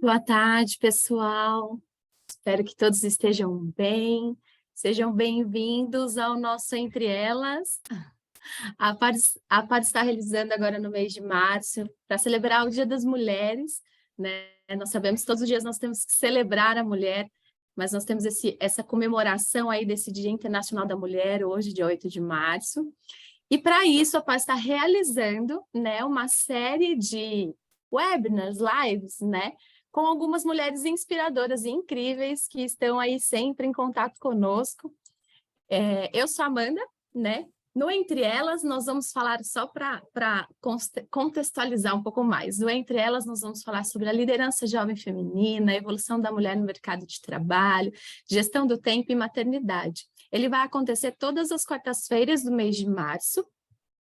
Boa tarde, pessoal. Espero que todos estejam bem. Sejam bem-vindos ao nosso Entre Elas. A PAD está realizando agora no mês de março, para celebrar o Dia das Mulheres, né? Nós sabemos que todos os dias nós temos que celebrar a mulher, mas nós temos essa comemoração aí desse Dia Internacional da Mulher, hoje, dia 8 de março. E para isso, a PAD está realizando, né, uma série de webinars, lives, né, com algumas mulheres inspiradoras e incríveis que estão aí sempre em contato conosco. Eu sou a Amanda, né? No Entre Elas, nós vamos falar, só para contextualizar um pouco mais, no Entre Elas nós vamos falar sobre a liderança jovem feminina, a evolução da mulher no mercado de trabalho, gestão do tempo e maternidade. Ele vai acontecer todas as quartas-feiras do mês de março,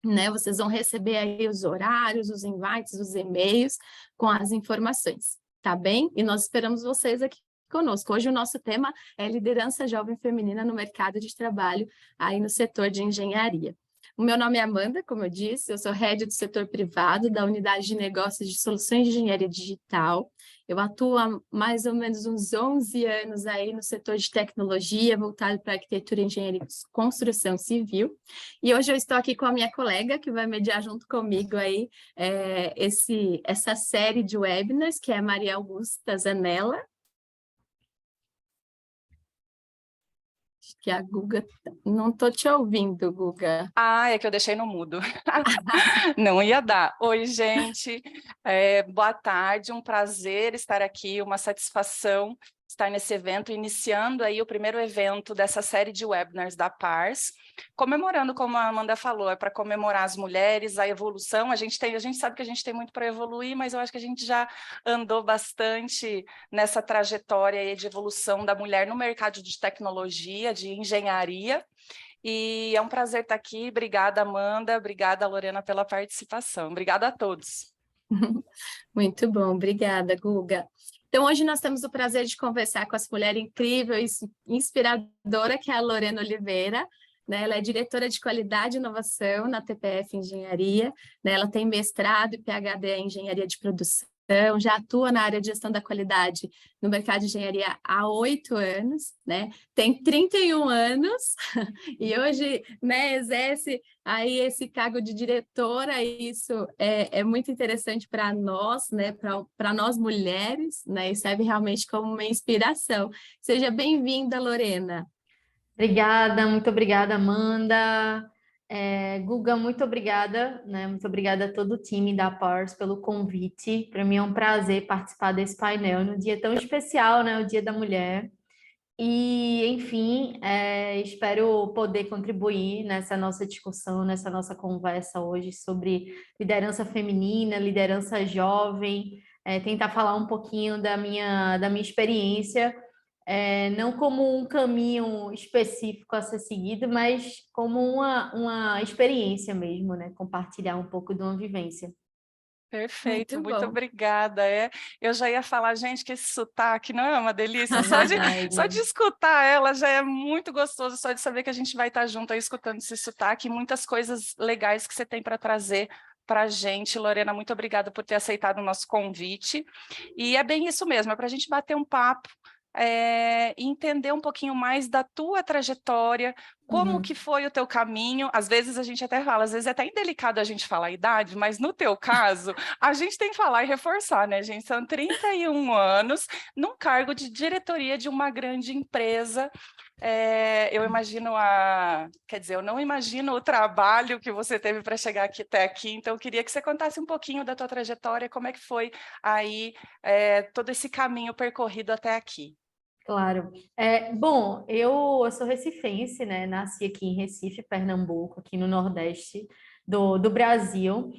né? Vocês vão receber aí os horários, os invites, os e-mails com as informações, tá bem? E nós esperamos vocês aqui conosco. Hoje o nosso tema é liderança jovem feminina no mercado de trabalho, aí no setor de engenharia. O meu nome é Amanda, como eu disse, eu sou head do setor privado da unidade de negócios de soluções de engenharia digital. Eu atuo há mais ou menos uns 11 anos aí no setor de tecnologia, voltado para arquitetura, engenharia e construção civil. E hoje eu estou aqui com a minha colega, que vai mediar junto comigo aí essa série de webinars, que é a Maria Augusta Zanella. Acho que a Guga... Não estou te ouvindo, Guga. Ah, é que eu deixei no mudo. Não ia dar. Oi, gente. Boa tarde, um prazer estar aqui, uma satisfação estar nesse evento, iniciando aí o primeiro evento dessa série de webinars da PARS, comemorando, como a Amanda falou, é para comemorar as mulheres, a evolução. A gente sabe que a gente tem muito para evoluir, mas eu acho que a gente já andou bastante nessa trajetória aí de evolução da mulher no mercado de tecnologia, de engenharia. E é um prazer estar aqui. Obrigada, Amanda. Obrigada, Lorena, pela participação. Obrigada a todos. Muito bom, obrigada, Guga. Então, hoje nós temos o prazer de conversar com essa mulher incrível e inspiradora, que é a Lorena Oliveira, né? Ela é diretora de qualidade e inovação na TPF Engenharia, né? Ela tem mestrado e PhD em engenharia de produção, Então, já atua na área de gestão da qualidade no mercado de engenharia há 8 anos, né? Tem 31 anos e hoje, né, exerce aí esse cargo de diretora. E isso é muito interessante para nós, né, para nós mulheres, né, e serve realmente como uma inspiração. Seja bem-vinda, Lorena. Obrigada, muito obrigada, Amanda. Guga, muito obrigada, né? Muito obrigada a todo o time da Pars pelo convite. Para mim é um prazer participar desse painel no dia tão especial, né? O Dia da Mulher. E, enfim, espero poder contribuir nessa nossa discussão, nessa nossa conversa hoje sobre liderança feminina, liderança jovem, tentar falar um pouquinho da minha experiência, não como um caminho específico a ser seguido, mas como uma experiência mesmo, né? Compartilhar um pouco de uma vivência. Perfeito, Muito muito bom. obrigada. Eu já ia falar, gente, que esse sotaque não é uma delícia? É Só de verdade. escutar ela já é muito gostoso, só de saber que a gente vai estar junto aí escutando esse sotaque e muitas coisas legais que você tem para trazer para a gente. Lorena, muito obrigada por ter aceitado o nosso convite. E é bem isso mesmo, é para a gente bater um papo, e entender um pouquinho mais da tua trajetória, como que foi o teu caminho. Às vezes a gente até fala, às vezes é até indelicado a gente falar a idade, mas no teu caso, a gente tem que falar e reforçar, né, gente? São 31 anos num cargo de diretoria de uma grande empresa. Eu imagino quer dizer, eu não imagino o trabalho que você teve para chegar aqui até aqui, então eu queria que você contasse um pouquinho da tua trajetória, como é que foi aí todo esse caminho percorrido até aqui. Claro. Bom, eu sou recifense, né? Nasci aqui em Recife, Pernambuco, aqui no Nordeste do Brasil.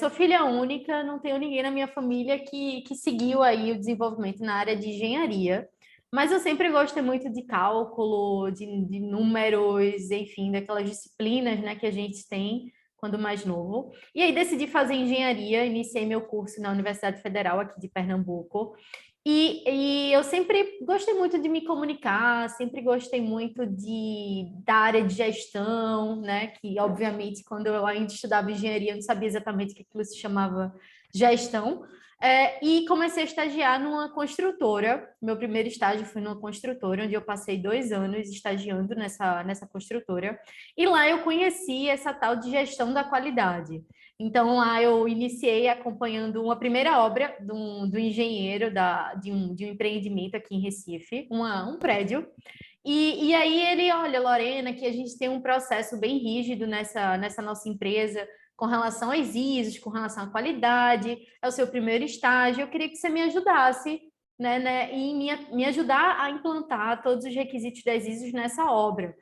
Sou filha única, não tenho ninguém na minha família que seguiu aí o desenvolvimento na área de engenharia. Mas eu sempre gostei muito de cálculo, de números, enfim, daquelas disciplinas, né, que a gente tem quando mais novo. E aí decidi fazer engenharia, iniciei meu curso na Universidade Federal aqui de Pernambuco. E eu sempre gostei muito de me comunicar, sempre gostei muito da área de gestão, né? Que, obviamente, quando eu ainda estudava engenharia, eu não sabia exatamente o que aquilo se chamava gestão. E comecei a estagiar numa construtora. Meu primeiro estágio foi numa construtora, onde eu passei 2 anos estagiando nessa construtora. E lá eu conheci essa tal de gestão da qualidade. Então, lá eu iniciei acompanhando uma primeira obra do engenheiro de um empreendimento aqui em Recife, um prédio. E aí ele, olha, Lorena, que a gente tem um processo bem rígido nessa nossa empresa com relação aos ISOs, com relação à qualidade, é o seu primeiro estágio, eu queria que você me ajudasse, né, e me ajudar a implantar todos os requisitos das ISOs nessa obra.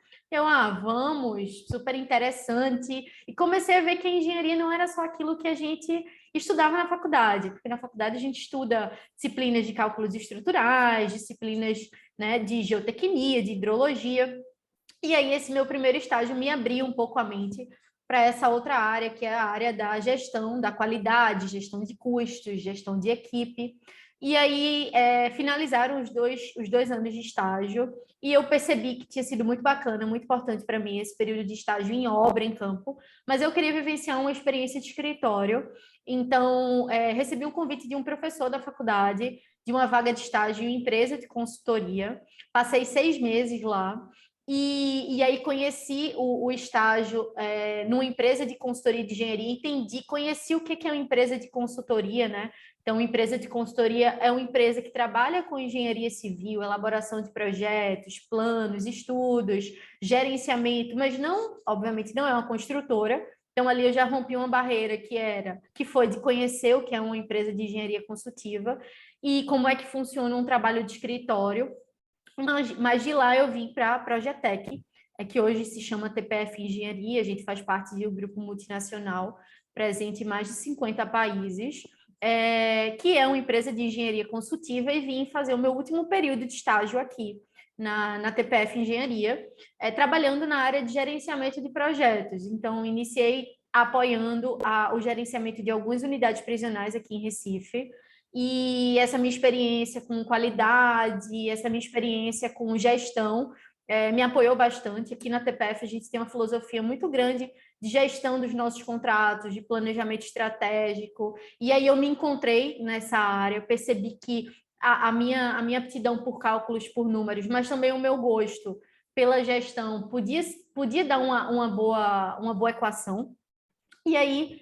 Vamos, super interessante. E comecei a ver que a engenharia não era só aquilo que a gente estudava na faculdade, porque na faculdade a gente estuda disciplinas de cálculos estruturais, disciplinas, né, de geotecnia, de hidrologia. E aí esse meu primeiro estágio me abriu um pouco a mente para essa outra área, que é a área da gestão da qualidade, gestão de custos, gestão de equipe. E aí finalizaram os dois anos de estágio e eu percebi que tinha sido muito bacana, muito importante para mim esse período de estágio em obra, em campo, mas eu queria vivenciar uma experiência de escritório. Então, recebi um convite de um professor da faculdade, de uma vaga de estágio em empresa de consultoria. Passei 6 meses lá. E aí conheci o estágio numa empresa de consultoria de engenharia, conheci o que é uma empresa de consultoria, né? Então, empresa de consultoria é uma empresa que trabalha com engenharia civil, elaboração de projetos, planos, estudos, gerenciamento, mas não, obviamente, não é uma construtora. Então, ali eu já rompi uma barreira que foi de conhecer o que é uma empresa de engenharia consultiva e como é que funciona um trabalho de escritório. Mas de lá eu vim para a Projetec, que hoje se chama TPF Engenharia, a gente faz parte de um grupo multinacional presente em mais de 50 países, que é uma empresa de engenharia consultiva, e vim fazer o meu último período de estágio aqui na TPF Engenharia, trabalhando na área de gerenciamento de projetos. Então, iniciei apoiando o gerenciamento de algumas unidades prisionais aqui em Recife, e essa minha experiência com qualidade, essa minha experiência com gestão me apoiou bastante. Aqui na TPF a gente tem uma filosofia muito grande de gestão dos nossos contratos, de planejamento estratégico, e aí eu me encontrei nessa área, eu percebi que a minha aptidão por cálculos, por números, mas também o meu gosto pela gestão podia dar uma boa equação. E aí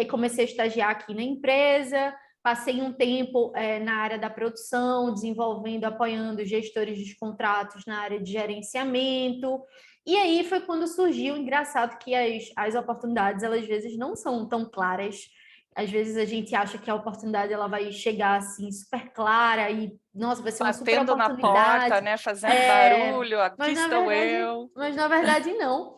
comecei a estagiar aqui na empresa, passei um tempo na área da produção, desenvolvendo, apoiando gestores dos contratos na área de gerenciamento. E aí foi quando surgiu, engraçado que as oportunidades, elas às vezes não são tão claras. Às vezes a gente acha que a oportunidade ela vai chegar assim super clara e, nossa, vai ser uma super Batendo na porta, oportunidade. né? Fazendo barulho, aqui Mas estou eu. na verdade não.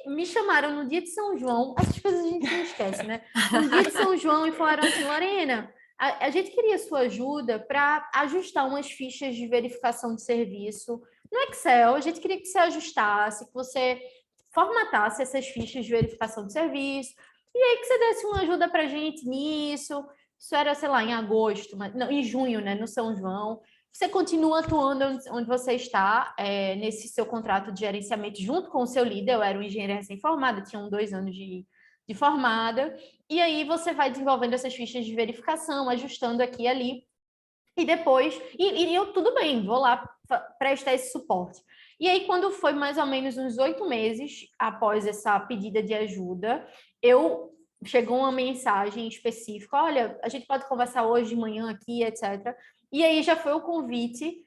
Me chamaram no dia de São João, essas coisas a gente não esquece, né? No dia de São João e falaram assim, Lorena, a gente queria sua ajuda para ajustar umas fichas de verificação de serviço no Excel. A gente queria que você ajustasse, que você formatasse essas fichas de verificação de serviço, e aí que você desse uma ajuda para a gente nisso. Isso era, sei lá, em agosto, não, em junho, né? No São João. Você continua atuando onde você está, nesse seu contrato de gerenciamento, junto com o seu líder. Eu era um engenheiro recém-formada, tinha 2 anos de formada, e aí você vai desenvolvendo essas fichas de verificação, ajustando aqui e ali, e depois, eu tudo bem, vou lá prestar esse suporte. E aí, quando foi mais ou menos uns 8 meses após essa pedida de ajuda, chegou uma mensagem específica, olha, a gente pode conversar hoje de manhã aqui, etc. E aí já foi o convite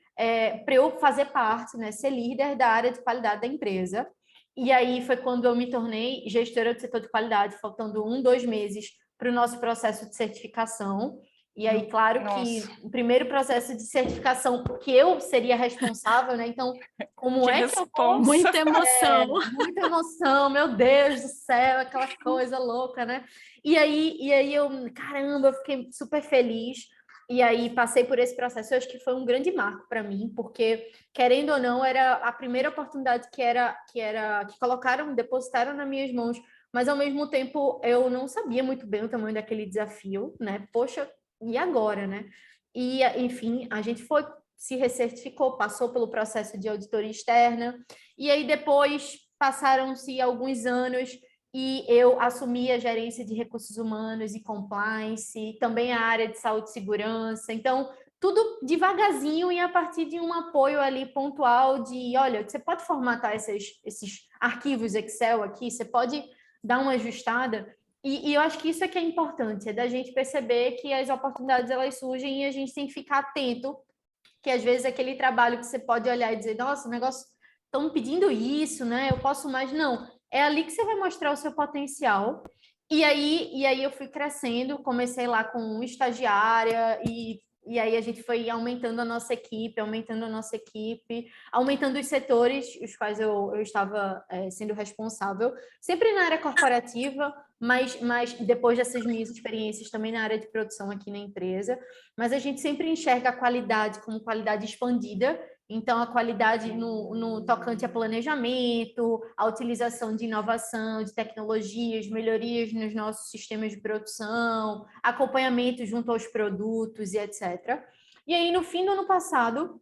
para eu fazer parte, né, ser líder da área de qualidade da empresa. E aí foi quando eu me tornei gestora do setor de qualidade, faltando 2 meses para o nosso processo de certificação. E aí, claro que o primeiro processo de certificação, porque eu seria responsável, né? Então, como Que é que eu vou? Muita emoção. Muita emoção, meu Deus do céu, aquela coisa louca, né? E aí eu, caramba, eu fiquei super feliz. E aí passei por esse processo. Eu acho que foi um grande marco para mim, porque, querendo ou não, era a primeira oportunidade que colocaram, depositaram nas minhas mãos, mas ao mesmo tempo eu não sabia muito bem o tamanho daquele desafio, né? Poxa, e agora, né? E, enfim, a gente se recertificou, passou pelo processo de auditoria externa, e aí depois passaram-se alguns anos e eu assumi a gerência de recursos humanos e compliance, também a área de saúde e segurança. Então, tudo devagarzinho e a partir de um apoio ali pontual de, olha, você pode formatar esses arquivos Excel aqui, você pode dar uma ajustada. E eu acho que isso é que é importante, é da gente perceber que as oportunidades elas surgem e a gente tem que ficar atento, que às vezes aquele trabalho que você pode olhar e dizer, nossa, o negócio, estão me pedindo isso, né? Eu posso mais. Não, é ali que você vai mostrar o seu potencial. E aí eu fui crescendo, comecei lá com estagiária e aí a gente foi aumentando a nossa equipe, aumentando os setores os quais eu estava sendo responsável, sempre na área corporativa, mas depois dessas minhas experiências também na área de produção aqui na empresa, mas a gente sempre enxerga a qualidade como qualidade expandida, então a qualidade no tocante a planejamento, a utilização de inovação, de tecnologias, melhorias nos nossos sistemas de produção, acompanhamento junto aos produtos e etc. E aí, no fim do ano passado,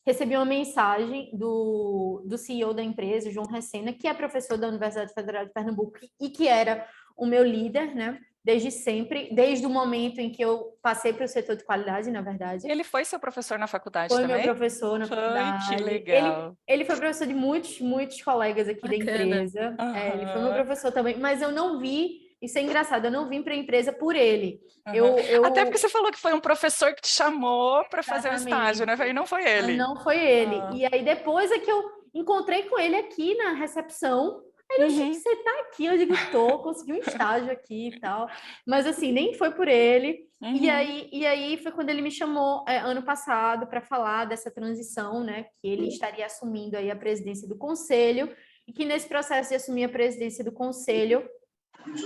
recebi uma mensagem do CEO da empresa, João Recena, que é professor da Universidade Federal de Pernambuco e que era o meu líder, né? Desde sempre, desde o momento em que eu passei para o setor de qualidade, na verdade. Ele foi seu professor na faculdade foi também? Foi meu professor na faculdade. Que legal. Ele foi professor de muitos colegas aqui da empresa. Ele foi meu professor também, mas eu não vi. Isso é engraçado, eu não vim para a empresa por ele. Até porque você falou que foi um professor que te chamou para fazer o estágio, né? E não foi ele. Não foi ele. E aí depois é que eu encontrei com ele aqui na recepção. Ele, você tá aqui? Eu digo, consegui um estágio aqui e tal. Mas assim, nem foi por ele. E aí foi quando ele me chamou ano passado para falar dessa transição, né? Que ele estaria assumindo aí a presidência do conselho e que nesse processo de assumir a presidência do conselho,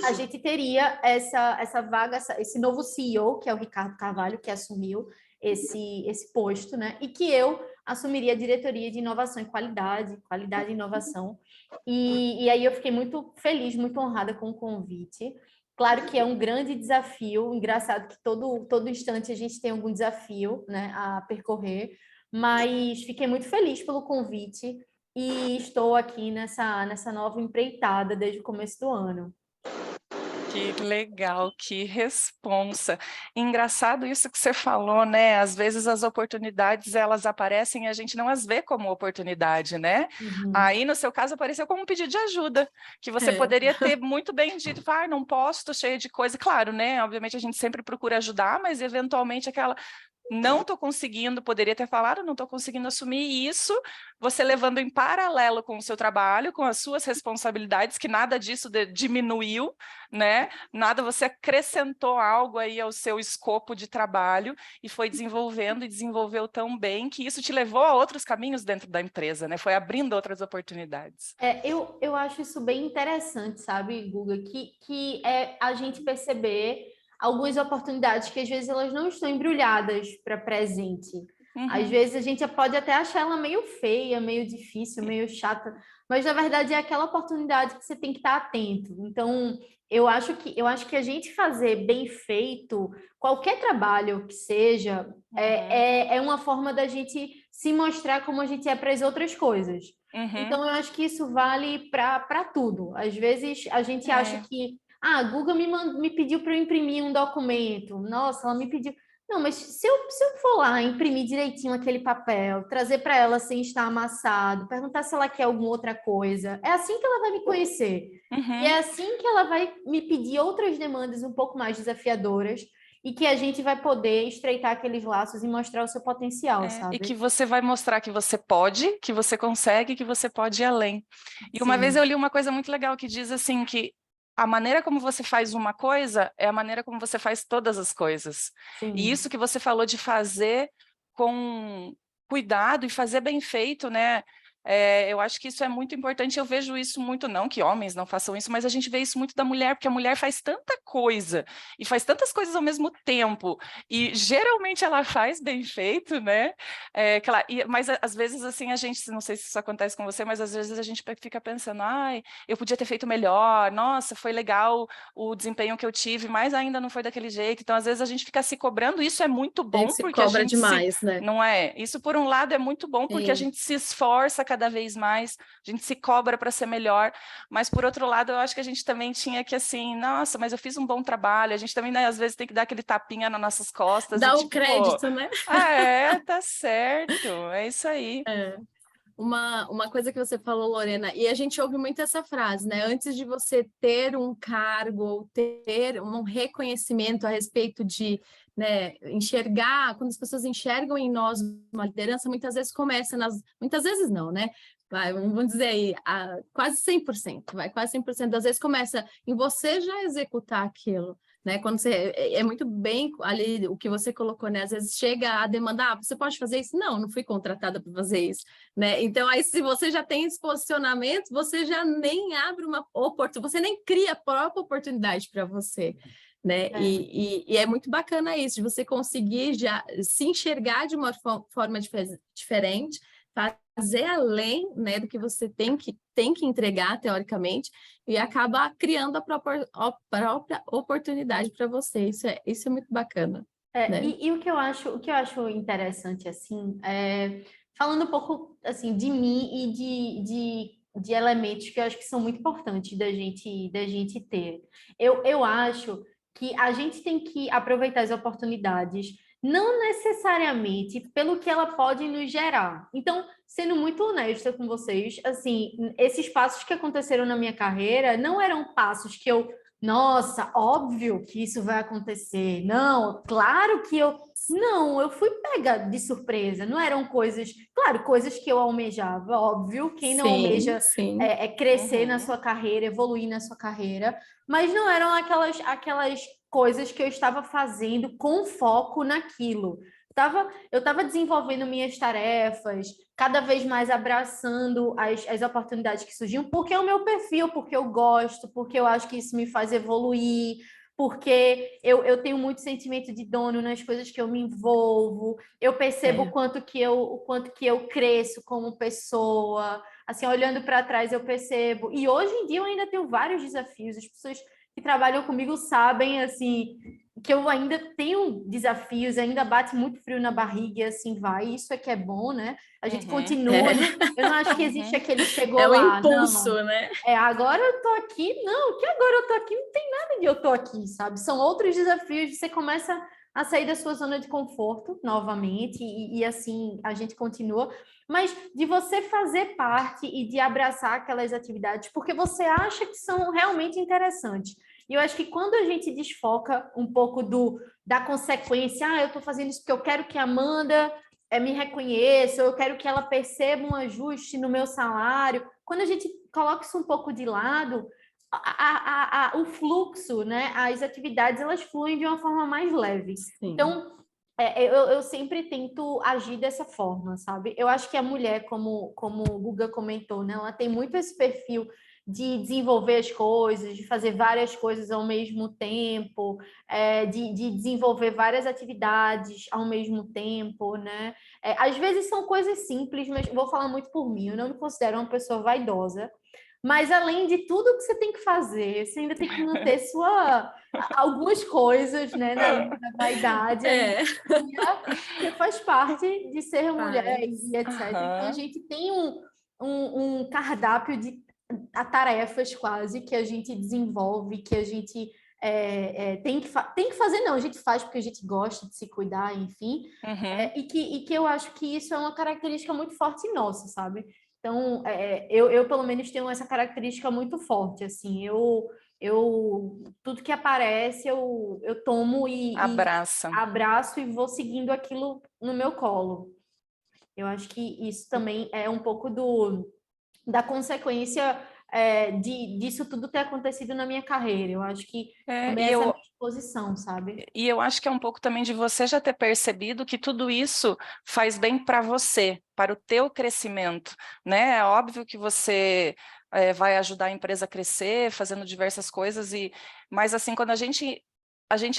a gente teria essa vaga, esse novo CEO, que é o Ricardo Carvalho, que assumiu esse posto, né? E que eu assumiria a diretoria de inovação e qualidade e inovação. E aí eu fiquei muito feliz, muito honrada com o convite. Claro que é um grande desafio, engraçado que todo instante a gente tem algum desafio, né, a percorrer, mas fiquei muito feliz pelo convite e estou aqui nessa nova empreitada desde o começo do ano. Que legal, que responsa. Engraçado isso que você falou, né? Às vezes as oportunidades, elas aparecem e a gente não as vê como oportunidade, né? Uhum. Aí, no seu caso, apareceu como um pedido de ajuda, que você É. poderia ter muito bem dito, não posso, tô cheia de coisa. Claro, né? Obviamente a gente sempre procura ajudar, mas eventualmente aquela... Não estou conseguindo, poderia ter falado, não estou conseguindo assumir isso, você levando em paralelo com o seu trabalho, com as suas responsabilidades, que nada disso diminuiu, né? Nada, você acrescentou algo aí ao seu escopo de trabalho e foi desenvolvendo e desenvolveu tão bem que isso te levou a outros caminhos dentro da empresa, né? Foi abrindo outras oportunidades. Eu acho isso bem interessante, sabe, Guga, que é a gente perceber algumas oportunidades que às vezes elas não estão embrulhadas para presente. Às Uhum. vezes a gente pode até achar ela meio feia, meio difícil, meio chata, mas na verdade é aquela oportunidade que você tem que estar atento. Então, eu acho que a gente fazer bem feito qualquer trabalho que seja é uma forma da gente se mostrar como a gente é para as outras coisas. Uhum. Então, eu acho que isso vale para tudo. Às vezes a gente acha É. que a Google me pediu para eu imprimir um documento. Nossa, ela me pediu. Não, mas se eu for lá imprimir direitinho aquele papel, trazer para ela sem estar amassado, perguntar se ela quer alguma outra coisa, é assim que ela vai me conhecer. E é Uhum. assim que ela vai me pedir outras demandas um pouco mais desafiadoras e que a gente vai poder estreitar aqueles laços e mostrar o seu potencial, E que sabe? você vai mostrar que você pode, que você consegue, que você pode ir além. E uma vez eu Sim, li uma coisa muito legal que diz assim que a maneira como você faz uma coisa é a maneira como você faz todas as coisas. E sim. isso que você falou de fazer com cuidado e fazer bem feito, né? Eu acho que isso é muito importante. Eu vejo isso muito, não que homens não façam isso, mas a gente vê isso muito da mulher, porque a mulher faz tanta coisa e faz tantas coisas ao mesmo tempo. E geralmente ela faz bem feito, né? Claro, mas às vezes assim a gente, não sei se isso acontece com você, mas às vezes a gente fica pensando, ai, eu podia ter feito melhor, nossa, foi legal o desempenho que eu tive, mas ainda não foi daquele jeito. Então, às vezes a gente fica se cobrando, isso é muito A gente bom, se porque a cobra gente se, demais, né? não é? Isso por um lado é muito bom, porque a Sim. gente se esforça cada vez mais, a gente se cobra para ser melhor, mas por outro lado, eu acho que a gente também tinha que assim, nossa, mas eu fiz um bom trabalho, a gente também, né, às vezes tem que dar aquele tapinha nas nossas costas e Dá o tipo, pô, crédito, né? tá certo, é isso aí. É. Uma coisa que você falou, Lorena, e a gente ouve muito essa frase, né? Antes de você ter um cargo ou ter um reconhecimento a respeito de, né, enxergar, quando as pessoas enxergam em nós uma liderança, muitas vezes começa muitas vezes não, né? Vamos dizer aí, quase 100%, quase 100% das vezes começa em você já executar aquilo. Né? Quando você é muito bem ali o que você colocou, né? Às vezes chega a demanda, você pode fazer isso? Não fui contratada para fazer isso, né? Então aí se você já tem esse posicionamento, você já nem abre uma oportunidade, você nem cria a própria oportunidade para você, né? É. E é muito bacana isso, de você conseguir já se enxergar de uma forma diferente, fazer além, né, do que você tem que entregar, teoricamente, e acaba criando a própria oportunidade para você. Isso é muito bacana, né? E o que eu acho interessante, assim, falando um pouco, assim, de mim e de elementos que eu acho que são muito importantes da gente ter. Eu acho que a gente tem que aproveitar as oportunidades, não necessariamente pelo que ela pode nos gerar. Então, sendo muito honesta com vocês, assim, esses passos que aconteceram na minha carreira não eram passos que eu nossa, óbvio que isso vai acontecer. Não, claro que eu. Não, eu fui pega de surpresa. Não eram coisas. Claro, coisas que eu almejava, óbvio. Quem não Sim, almeja sim. crescer na Uhum. sua carreira, evoluir na sua carreira. Mas não eram aquelas coisas que eu estava fazendo com foco naquilo. Eu estava desenvolvendo minhas tarefas, cada vez mais abraçando as oportunidades que surgiam, porque é o meu perfil, porque eu gosto, porque eu acho que isso me faz evoluir, porque eu tenho muito sentimento de dono nas coisas que eu me envolvo, eu percebo É. o quanto que eu cresço como pessoa, assim, olhando para trás eu percebo, e hoje em dia eu ainda tenho vários desafios, as pessoas que trabalham comigo sabem, assim, que eu ainda tenho desafios, ainda bate muito frio na barriga e assim vai, isso é que é bom, né? A gente continua, eu não acho que existe aquele chegou o lá, impulso, não. né? Agora eu tô aqui, não, que agora eu tô aqui, não tem nada de eu tô aqui, sabe? São outros desafios, você começa a sair da sua zona de conforto novamente e assim a gente continua, mas de você fazer parte e de abraçar aquelas atividades porque você acha que são realmente interessantes. E eu acho que quando a gente desfoca um pouco da consequência, eu estou fazendo isso porque eu quero que a Amanda me reconheça, ou eu quero que ela perceba um ajuste no meu salário. Quando a gente coloca isso um pouco de lado, o fluxo, né? As atividades, elas fluem de uma forma mais leve. Sim. Então, eu sempre tento agir dessa forma, sabe? Eu acho que a mulher, como o Guga comentou, né? Ela tem muito esse perfil de desenvolver as coisas, de fazer várias coisas ao mesmo tempo, de desenvolver várias atividades ao mesmo tempo, né? Às vezes são coisas simples, mas vou falar muito por mim, eu não me considero uma pessoa vaidosa, mas além de tudo que você tem que fazer, você ainda tem que manter algumas coisas, né, na linha da vaidade, que faz parte de ser mulher e etc. Então a gente tem um cardápio de tarefas quase que a gente desenvolve, que a gente tem que fazer, não, a gente faz porque a gente gosta de se cuidar, enfim, e que eu acho que isso é uma característica muito forte nossa, sabe? Então, eu pelo menos tenho essa característica muito forte, assim, tudo que aparece eu tomo e abraço e vou seguindo aquilo no meu colo. Eu acho que isso também é um pouco da consequência disso tudo ter acontecido na minha carreira. Eu acho que também essa é a minha disposição, sabe? E eu acho que é um pouco também de você já ter percebido que tudo isso faz bem para você, para o teu crescimento, né? É óbvio que você vai ajudar a empresa a crescer, fazendo diversas coisas, mas assim, quando a gente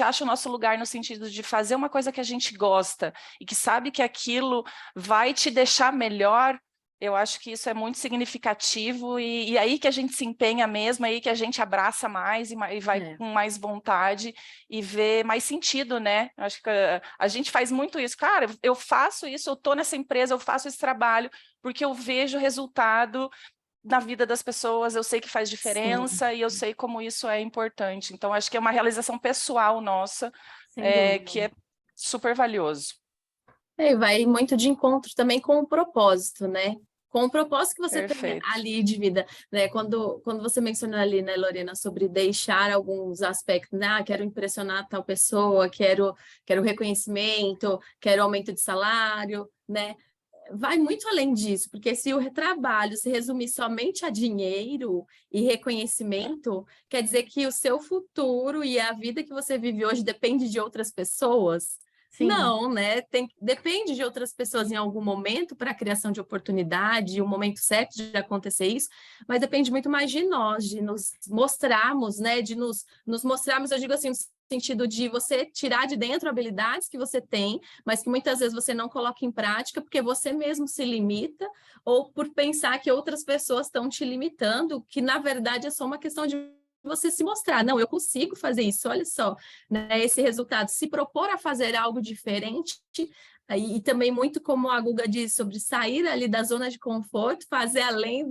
acha o nosso lugar no sentido de fazer uma coisa que a gente gosta e que sabe que aquilo vai te deixar melhor, eu acho que isso é muito significativo e aí que a gente se empenha mesmo, aí que a gente abraça mais e vai com mais vontade e vê mais sentido, né? Acho que a gente faz muito isso. Cara, eu faço isso, eu estou nessa empresa, eu faço esse trabalho porque eu vejo resultado na vida das pessoas, eu sei que faz diferença. Sim. E eu sei como isso é importante. Então, acho que é uma realização pessoal nossa, que é super valioso. E vai muito de encontro também com o propósito, né? Com o propósito que você tem ali de vida, né? Quando você mencionou ali, né, Lorena, sobre deixar alguns aspectos, né? Quero impressionar tal pessoa, quero reconhecimento, quero aumento de salário, né? Vai muito além disso, porque se o trabalho se resumir somente a dinheiro e reconhecimento, quer dizer que o seu futuro e a vida que você vive hoje depende de outras pessoas. Sim. Não, né? Depende de outras pessoas em algum momento para a criação de oportunidade, o momento certo de acontecer isso, mas depende muito mais de nós, de nos mostrarmos, né? De nos mostrarmos, eu digo assim, no sentido de você tirar de dentro habilidades que você tem, mas que muitas vezes você não coloca em prática porque você mesmo se limita ou por pensar que outras pessoas estão te limitando, que na verdade é só uma questão de você se mostrar, não, eu consigo fazer isso, olha só, né, esse resultado, se propor a fazer algo diferente, e também muito como a Guga diz, sobre sair ali da zona de conforto, fazer além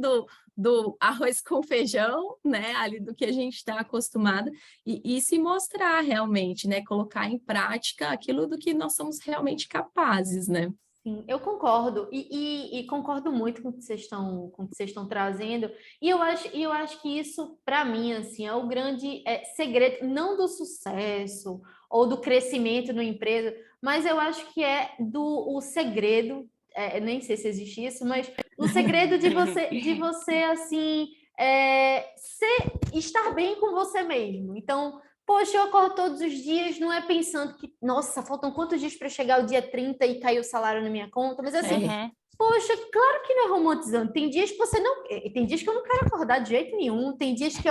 do arroz com feijão, né, ali do que a gente está acostumado, e se mostrar realmente, né, colocar em prática aquilo do que nós somos realmente capazes, né. Sim, eu concordo e concordo muito com o que vocês estão trazendo e eu acho que isso para mim assim é o grande segredo não do sucesso ou do crescimento na empresa, mas eu acho que é o segredo, nem sei se existe isso, mas o segredo de você assim estar bem com você mesmo. Então poxa, eu acordo todos os dias, não é pensando que, nossa, faltam quantos dias para chegar o dia 30 e cair o salário na minha conta, mas assim, poxa, claro que não é romantizando. Tem dias que tem dias que eu não quero acordar de jeito nenhum, tem dias que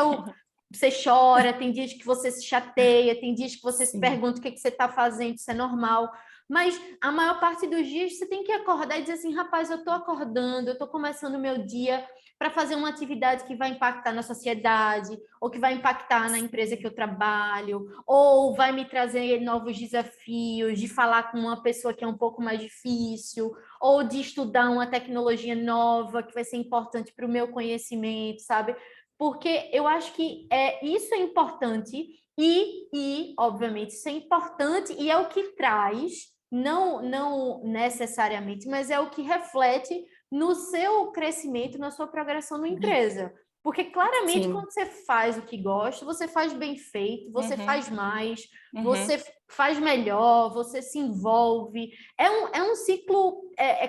você chora, tem dias que você se chateia, tem dias que você se pergunta o que você está fazendo, isso é normal. mas a maior parte dos dias você tem que acordar e dizer assim, rapaz, eu estou acordando, eu estou começando o meu dia para fazer uma atividade que vai impactar na sociedade, ou que vai impactar na empresa que eu trabalho, ou vai me trazer novos desafios, de falar com uma pessoa que é um pouco mais difícil, ou de estudar uma tecnologia nova que vai ser importante para o meu conhecimento, sabe? Porque eu acho que isso é importante obviamente, isso é importante e é o que traz, não necessariamente, mas é o que reflete no seu crescimento, na sua progressão na empresa. Porque claramente, Sim. quando você faz o que gosta, você faz bem feito, você faz mais, você faz melhor, você se envolve. É um ciclo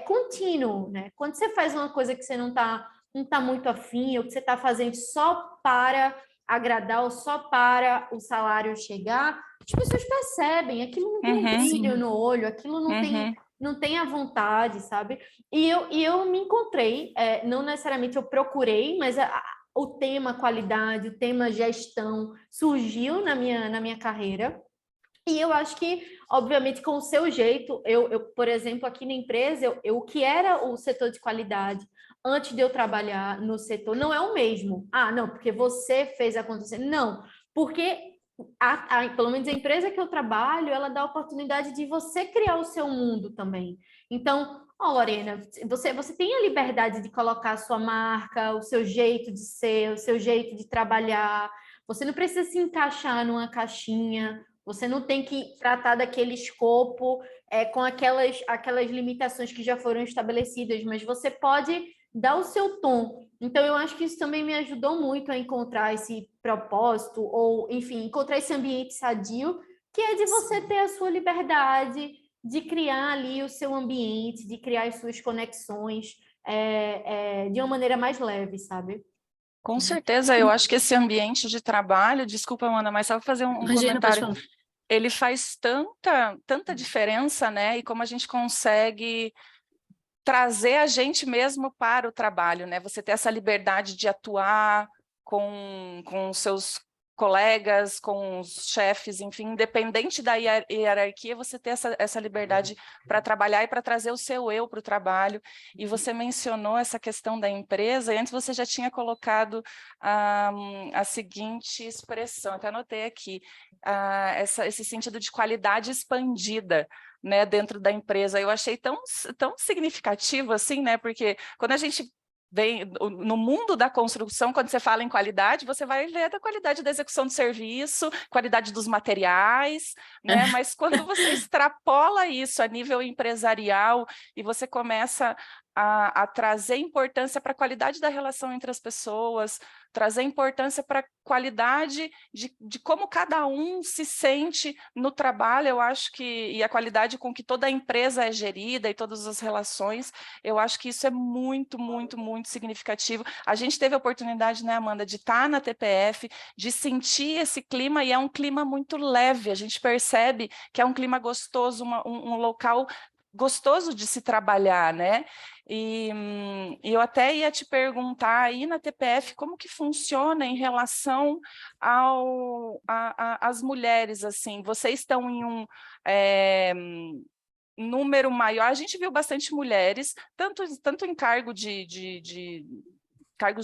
contínuo, né? Quando você faz uma coisa que você não tá muito afim, ou que você está fazendo só para agradar ou só para o salário chegar, as pessoas percebem, aquilo não tem um brilho no olho, aquilo não tem a vontade, sabe? E eu me encontrei, não necessariamente eu procurei, mas o tema qualidade, o tema gestão surgiu na minha carreira. E eu acho que, obviamente, com o seu jeito, por exemplo, aqui na empresa, o que era o setor de qualidade antes de eu trabalhar no setor não é o mesmo. Ah, não, porque você fez acontecer. Não, porque pelo menos a empresa que eu trabalho, ela dá a oportunidade de você criar o seu mundo também. Então, Lorena, você tem a liberdade de colocar a sua marca, o seu jeito de ser, o seu jeito de trabalhar. Você não precisa se encaixar numa caixinha. Você não tem que tratar daquele escopo com aquelas limitações que já foram estabelecidas, mas você pode dar o seu tom. Então, eu acho que isso também me ajudou muito a encontrar esse propósito, ou, enfim, encontrar esse ambiente sadio, que é de você ter a sua liberdade, de criar ali o seu ambiente, de criar as suas conexões de uma maneira mais leve, sabe? Com certeza, eu acho que esse ambiente de trabalho, desculpa, Amanda, mas só vou fazer um Imagina, pode comentário. falar. Ele faz tanta diferença, né? E como a gente consegue trazer a gente mesmo para o trabalho, né? Você ter essa liberdade de atuar com seus colegas, com os chefes, enfim, independente da hierarquia, você ter essa liberdade para trabalhar e para trazer o seu eu para o trabalho. E você mencionou essa questão da empresa, e antes você já tinha colocado a seguinte expressão, até anotei aqui, esse sentido de qualidade expandida, né, dentro da empresa. Eu achei tão significativo assim, né, porque quando a gente vem no mundo da construção, quando você fala em qualidade, você vai ver da qualidade da execução do serviço, qualidade dos materiais, né? Mas quando você extrapola isso a nível empresarial e você começa a trazer importância para a qualidade da relação entre as pessoas, trazer importância para a qualidade de como cada um se sente no trabalho, eu acho que, e a qualidade com que toda a empresa é gerida e todas as relações, eu acho que isso é muito, muito, muito significativo. A gente teve a oportunidade, né, Amanda, de estar na TPF, de sentir esse clima, e é um clima muito leve, a gente percebe que é um clima gostoso, um local gostoso de se trabalhar, né? E eu até ia te perguntar aí na TPF como que funciona em relação às mulheres, assim, vocês estão em um número maior, a gente viu bastante mulheres, tanto em cargos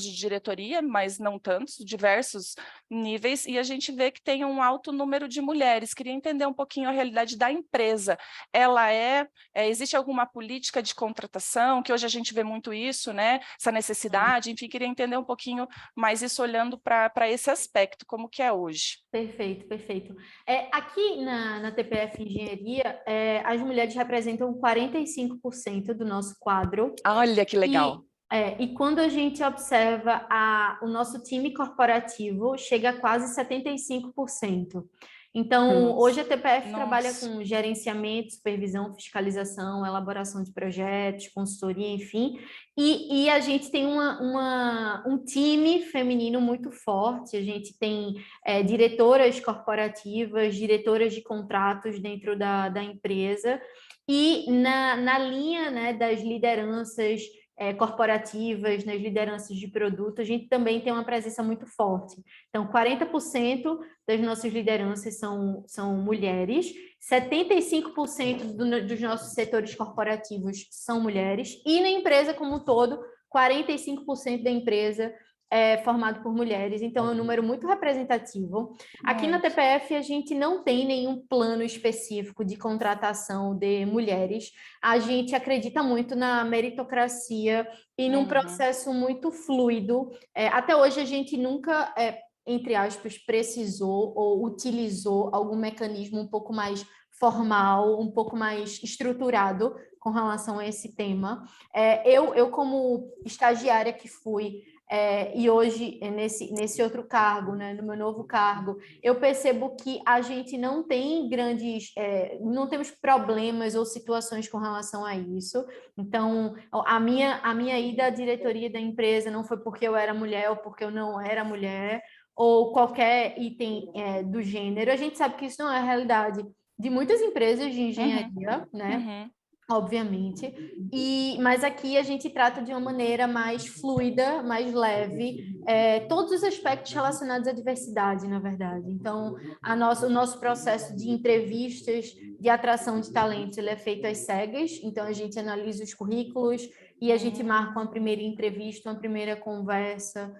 de diretoria, mas não tantos, diversos níveis, e a gente vê que tem um alto número de mulheres. Queria entender um pouquinho a realidade da empresa. Ela existe alguma política de contratação, que hoje a gente vê muito isso, né? Essa necessidade, enfim, queria entender um pouquinho mais isso olhando para esse aspecto, como que é hoje. Perfeito, perfeito. Aqui na TPF Engenharia, as mulheres representam 45% do nosso quadro. Olha que legal. E quando a gente observa o nosso time corporativo, chega a quase 75%. Então, hoje a TPF trabalha com gerenciamento, supervisão, fiscalização, elaboração de projetos, consultoria, enfim. E a gente tem um time feminino muito forte. A gente tem diretoras corporativas, diretoras de contratos dentro da empresa. E na linha, né, das lideranças corporativas, nas lideranças de produto, a gente também tem uma presença muito forte. Então, 40% das nossas lideranças são mulheres, 75% dos nossos setores corporativos são mulheres, e na empresa como um todo, 45% da empresa é formado por mulheres, então é um número muito representativo. Aqui na TPF a gente não tem nenhum plano específico de contratação de mulheres, a gente acredita muito na meritocracia e num processo muito fluido. Até hoje a gente nunca, entre aspas, precisou ou utilizou algum mecanismo um pouco mais formal, um pouco mais estruturado com relação a esse tema. Eu como estagiária que fui, e hoje, nesse outro cargo, né, no meu novo cargo, eu percebo que a gente não tem não temos problemas ou situações com relação a isso. Então, a minha ida à diretoria da empresa não foi porque eu era mulher ou porque eu não era mulher, ou qualquer item do gênero. A gente sabe que isso não é a realidade de muitas empresas de engenharia, né? Obviamente, mas aqui a gente trata de uma maneira mais fluida, mais leve, todos os aspectos relacionados à diversidade, na verdade. Então, o nosso processo de entrevistas, de atração de talentos, ele é feito às cegas, então a gente analisa os currículos e a gente marca uma primeira entrevista, uma primeira conversa,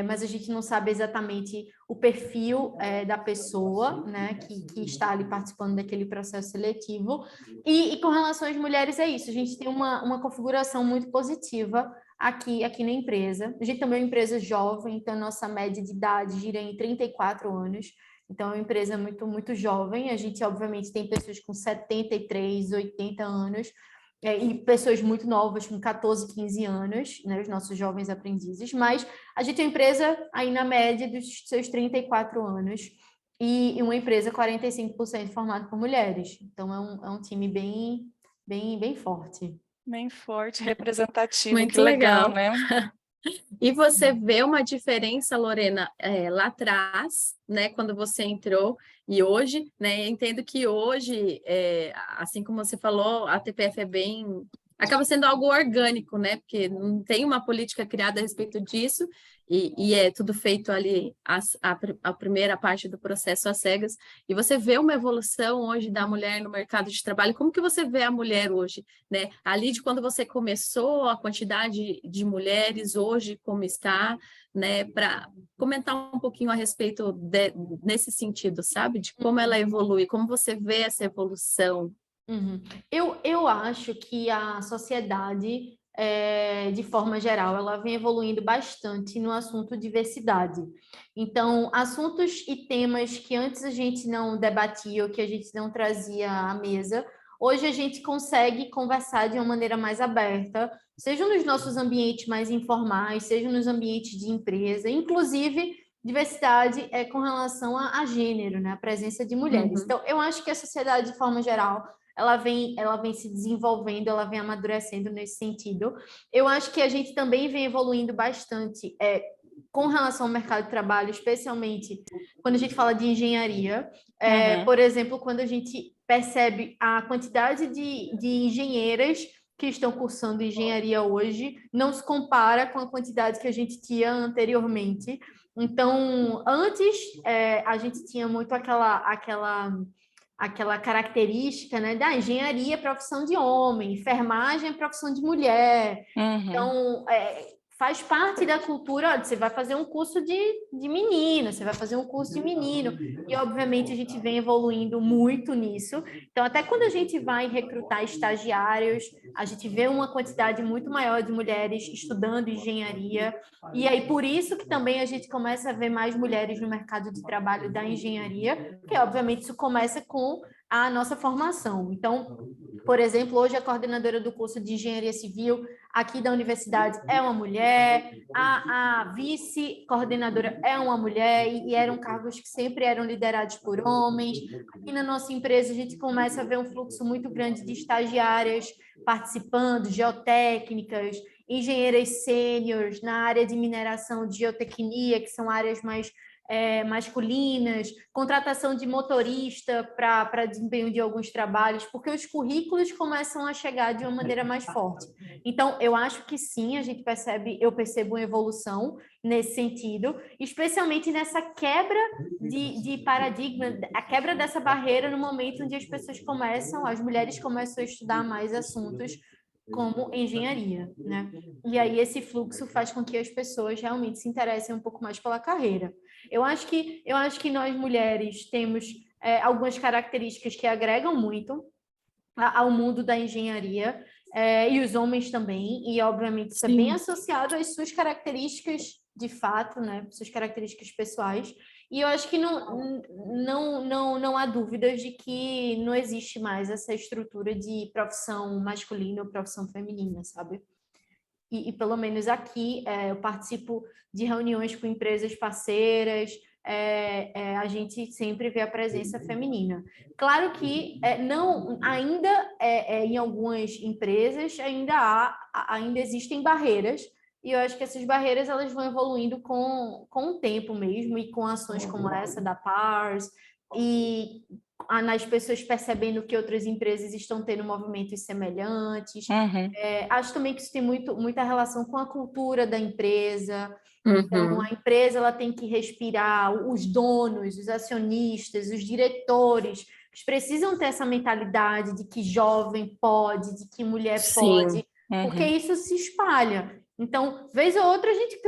mas a gente não sabe exatamente o perfil da pessoa, né, que está ali participando daquele processo seletivo. E com relação às mulheres, é isso, a gente tem uma configuração muito positiva aqui na empresa. A gente também é uma empresa jovem, então a nossa média de idade gira em 34 anos, então é uma empresa muito, muito jovem. A gente, obviamente, tem pessoas com 73, 80 anos, e pessoas muito novas, com 14, 15 anos, né, os nossos jovens aprendizes, mas a gente é uma empresa aí na média dos seus 34 anos, e uma empresa 45% formada por mulheres. Então, é um time bem, bem, bem forte. Bem forte, representativo, Muito que legal, né? E você vê uma diferença, Lorena, lá atrás, né, quando você entrou, e hoje, né, eu entendo que hoje, assim como você falou, a TPF acaba sendo algo orgânico, né, porque não tem uma política criada a respeito disso, e é tudo feito ali, a primeira parte do processo às cegas, e você vê uma evolução hoje da mulher no mercado de trabalho. Como que você vê a mulher hoje, né? Ali de quando você começou, a quantidade de mulheres hoje como está, né? Para comentar um pouquinho a respeito nesse sentido, sabe? De como ela evolui, como você vê essa evolução. Eu acho que a sociedade, de forma geral, ela vem evoluindo bastante no assunto diversidade. Então, assuntos e temas que antes a gente não debatia ou que a gente não trazia à mesa, hoje a gente consegue conversar de uma maneira mais aberta, seja nos nossos ambientes mais informais, seja nos ambientes de empresa, inclusive diversidade com relação a gênero, né? A presença de mulheres. Então, eu acho que a sociedade, de forma geral, ela vem se desenvolvendo, ela vem amadurecendo nesse sentido. Eu acho que a gente também vem evoluindo bastante com relação ao mercado de trabalho, especialmente quando a gente fala de engenharia. Por exemplo, quando a gente percebe a quantidade de engenheiras que estão cursando engenharia hoje, não se compara com a quantidade que a gente tinha anteriormente. Então, antes, a gente tinha muito aquela característica, né, da engenharia é profissão de homem, enfermagem é profissão de mulher. Então, faz parte da cultura, olha, você vai fazer um curso de menina, você vai fazer um curso de menino, e obviamente a gente vem evoluindo muito nisso. Então, até quando a gente vai recrutar estagiários, a gente vê uma quantidade muito maior de mulheres estudando engenharia, e aí por isso que também a gente começa a ver mais mulheres no mercado de trabalho da engenharia, porque obviamente isso começa com a nossa formação. Então, por exemplo, hoje a coordenadora do curso de Engenharia Civil aqui da universidade é uma mulher, a vice-coordenadora é uma mulher, e eram cargos que sempre eram liderados por homens. Aqui na nossa empresa a gente começa a ver um fluxo muito grande de estagiárias participando, geotécnicas, engenheiras sêniores na área de mineração de geotecnia, que são áreas mais masculinas, contratação de motorista para desempenho de alguns trabalhos, porque os currículos começam a chegar de uma maneira mais forte. Então, eu acho que sim, eu percebo uma evolução nesse sentido, especialmente nessa quebra de paradigma, a quebra dessa barreira no momento onde as mulheres começam a estudar mais assuntos como engenharia, né? E aí esse fluxo faz com que as pessoas realmente se interessem um pouco mais pela carreira. Eu acho que nós mulheres temos algumas características que agregam muito ao mundo da engenharia, e os homens também, e obviamente isso é bem associado às suas características de fato, né? Suas características pessoais. E eu acho que não há dúvidas de que não existe mais essa estrutura de profissão masculina ou profissão feminina, sabe? E pelo menos aqui, eu participo de reuniões com empresas parceiras, a gente sempre vê a presença feminina. Claro que em algumas empresas ainda existem barreiras, e eu acho que essas barreiras elas vão evoluindo com o tempo mesmo, e com ações como essa da PARS, e nas pessoas percebendo que outras empresas estão tendo movimentos semelhantes. Acho também que isso tem muita relação com a cultura da empresa. Então, a empresa ela tem que respirar, os donos, os acionistas, os diretores, eles precisam ter essa mentalidade de que jovem pode, de que mulher pode, porque isso se espalha. Então, vez ou outra a gente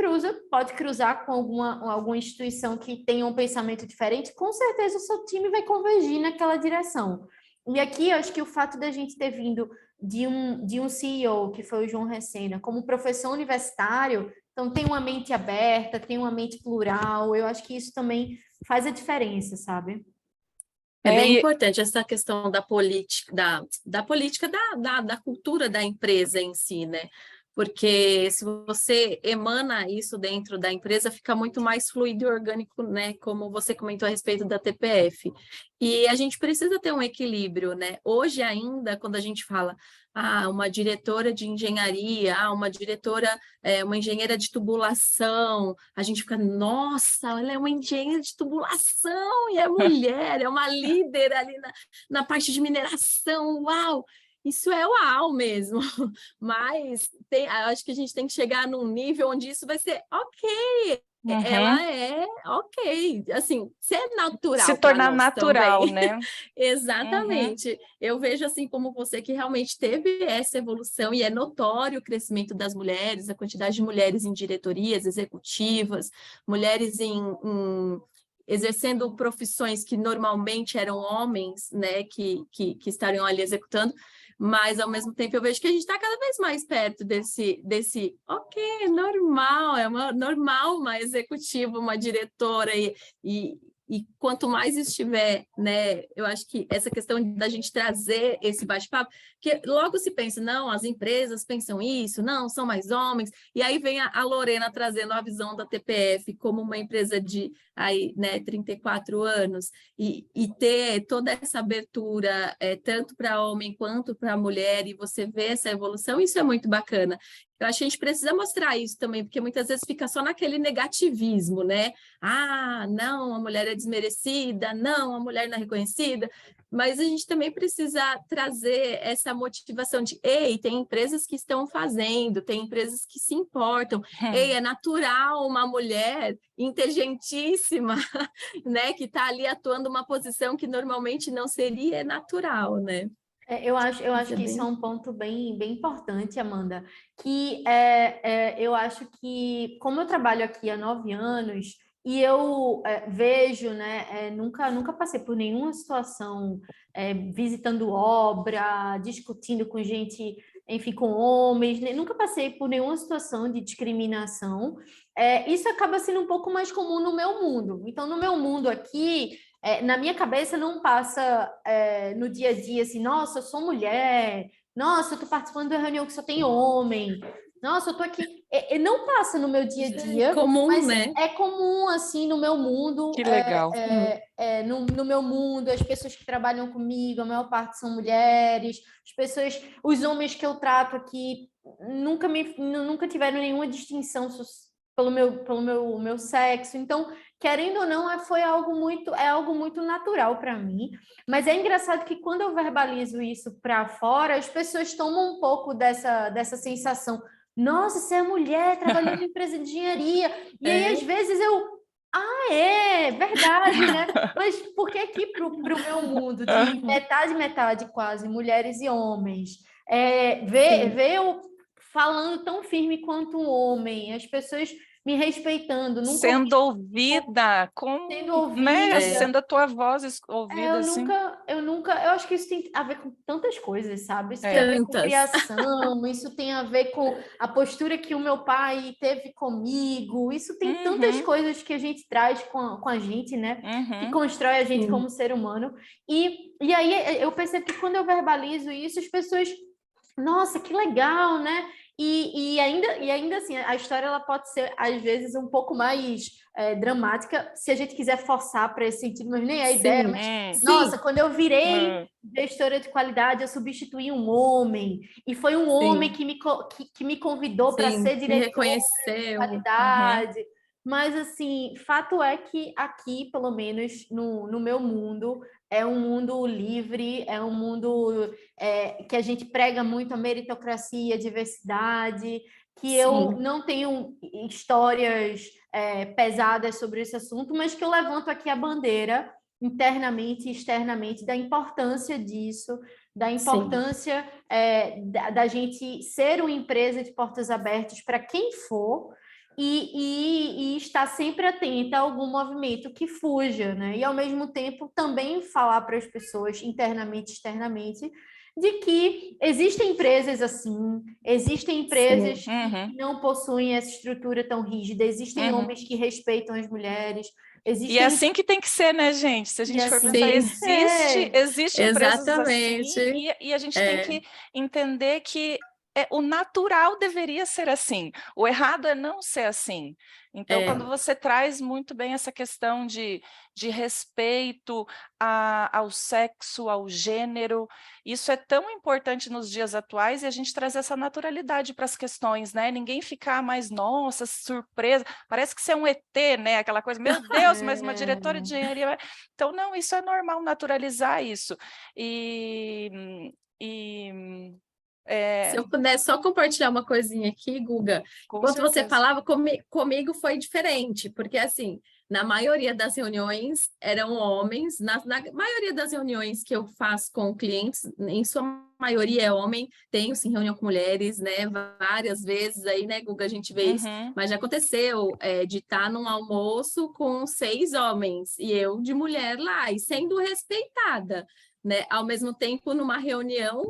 pode cruzar com alguma instituição que tenha um pensamento diferente, com certeza o seu time vai convergir naquela direção. E aqui, eu acho que o fato da gente ter vindo de um CEO, que foi o João Recena, como professor universitário, então tem uma mente aberta, tem uma mente plural, eu acho que isso também faz a diferença, sabe? É bem importante essa questão da política, da cultura da empresa em si, né? Porque se você emana isso dentro da empresa, fica muito mais fluido e orgânico, né? Como você comentou a respeito da TPF. E a gente precisa ter um equilíbrio, né? Hoje ainda, quando a gente fala, uma diretora de engenharia, uma engenheira de tubulação, a gente fica, nossa, ela é uma engenheira de tubulação e é mulher, é uma líder ali na parte de mineração, uau! Isso é uau mesmo, mas acho que a gente tem que chegar num nível onde isso vai ser ok, ela é ok, assim, ser natural se tornar nós natural, também. né? Exatamente. Eu vejo assim como você que realmente teve essa evolução e é notório o crescimento das mulheres, a quantidade de mulheres em diretorias executivas, mulheres exercendo profissões que normalmente eram homens, né, que estariam ali executando, mas ao mesmo tempo eu vejo que a gente está cada vez mais perto desse ok, é normal, normal uma executiva, uma diretora, e quanto mais estiver, né, eu acho que essa questão da gente trazer esse bate-papo, que logo se pensa, não, as empresas pensam isso, não, são mais homens, e aí vem a Lorena trazendo a visão da TPF como uma empresa de aí, né, 34 anos, e ter toda essa abertura, tanto para homem quanto para mulher, e você vê essa evolução, isso é muito bacana. Eu acho que a gente precisa mostrar isso também, porque muitas vezes fica só naquele negativismo, né? Não, a mulher é desmerecida, não, a mulher não é reconhecida, mas a gente também precisa trazer essa motivação de, ei, tem empresas que estão fazendo, tem empresas que se importam, ei, é natural uma mulher inteligentíssima, né, que está ali atuando uma posição que normalmente não seria, é natural, né? Eu acho que isso é um ponto bem, bem importante, Amanda, que eu acho que, como eu trabalho aqui há 9 anos, e eu vejo, né, nunca passei por nenhuma situação visitando obra, discutindo com gente, enfim, com homens, nunca passei por nenhuma situação de discriminação. Isso acaba sendo um pouco mais comum no meu mundo. Então, no meu mundo aqui, na minha cabeça não passa no dia a dia assim, nossa, eu sou mulher, nossa, eu estou participando de uma reunião que só tem homem, nossa, eu estou aqui. Não passa no meu dia a dia, é comum, mas né? é comum, assim, no meu mundo. Que legal. No meu mundo, as pessoas que trabalham comigo, a maior parte são mulheres, os homens que eu trato aqui nunca tiveram nenhuma distinção pelo meu sexo. Então, querendo ou não, é algo muito natural para mim. Mas é engraçado que quando eu verbalizo isso para fora, as pessoas tomam um pouco dessa sensação. Nossa, você é mulher trabalhando em empresa de engenharia. E aí, às vezes, é verdade, né? Mas por que aqui para o meu mundo, de metade, quase, mulheres e homens, ver eu falando tão firme quanto um homem, as pessoas me respeitando, nunca sendo ouvida, sendo ouvida, né? Sendo a tua voz ouvida, assim. eu acho que isso tem a ver com tantas coisas, sabe? Isso tem a ver com criação, isso tem a ver com a postura que o meu pai teve comigo, isso tem tantas coisas que a gente traz com a gente, né? Que constrói a gente como ser humano. E aí eu percebo que quando eu verbalizo isso, as pessoas, nossa, que legal, né? E ainda assim, a história ela pode ser, às vezes, um pouco mais dramática, se a gente quiser forçar para esse sentido, mas nem a ideia. Mas, nossa, quando eu virei gestora de qualidade, eu substituí um homem, e foi um homem que me convidou para ser diretora de qualidade. Mas, assim, fato é que aqui, pelo menos no meu mundo, é um mundo livre, é um mundo que a gente prega muito a meritocracia, a diversidade, que eu não tenho histórias pesadas sobre esse assunto, mas que eu levanto aqui a bandeira, internamente e externamente, da importância disso, da importância da gente ser uma empresa de portas abertas para quem for, e estar sempre atenta a algum movimento que fuja, né? E, ao mesmo tempo, também falar para as pessoas, internamente e externamente, de que existem empresas assim, existem empresas que não possuem essa estrutura tão rígida, existem homens que respeitam as mulheres, E é assim que tem que ser, né, gente? Se a gente for pensar, existe empresas assim, e a gente tem que entender que o natural deveria ser assim. O errado é não ser assim. Então, quando você traz muito bem essa questão de respeito ao sexo, ao gênero, isso é tão importante nos dias atuais, e a gente traz essa naturalidade para as questões, né? Ninguém ficar mais, nossa, surpresa, parece que você é um ET, né? Aquela coisa, meu Deus, mas uma diretora de engenharia... Então, não, isso é normal, naturalizar isso. Se eu puder só compartilhar uma coisinha aqui, Guga, enquanto você falava, comigo foi diferente, porque assim, na maioria das reuniões eram homens, na maioria das reuniões que eu faço com clientes, em sua maioria é homem, tenho sim reunião com mulheres, né, várias vezes aí, né, Guga, a gente vê isso, mas já aconteceu de estar num almoço com 6 homens e eu de mulher lá, e sendo respeitada, né, ao mesmo tempo numa reunião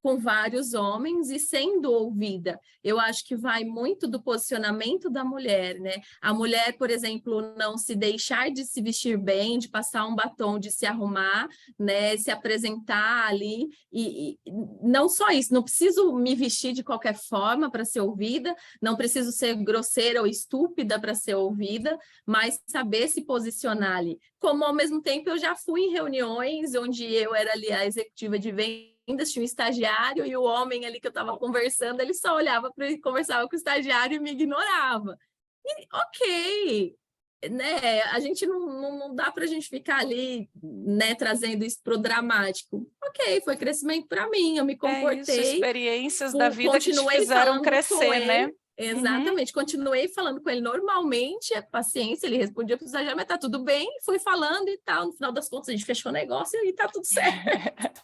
com vários homens e sendo ouvida. Eu acho que vai muito do posicionamento da mulher, né? A mulher, por exemplo, não se deixar de se vestir bem, de passar um batom, de se arrumar, né? Se apresentar ali. E não só isso, não preciso me vestir de qualquer forma para ser ouvida, não preciso ser grosseira ou estúpida para ser ouvida, mas saber se posicionar ali. Como, ao mesmo tempo, eu já fui em reuniões onde eu era ali a executiva de vendas, tinha um estagiário e o homem ali que eu estava conversando, ele só olhava para ele, conversava com o estagiário e me ignorava. E, ok, né? A gente não dá para a gente ficar ali, né, trazendo isso para o dramático. Ok, foi crescimento para mim, eu me comportei. Experiências da vida que te fizeram crescer, né? Exatamente, continuei falando com ele normalmente, paciência, ele respondia para o estagiário, mas tá tudo bem, fui falando e tal, no final das contas a gente fechou o negócio e tá tudo certo.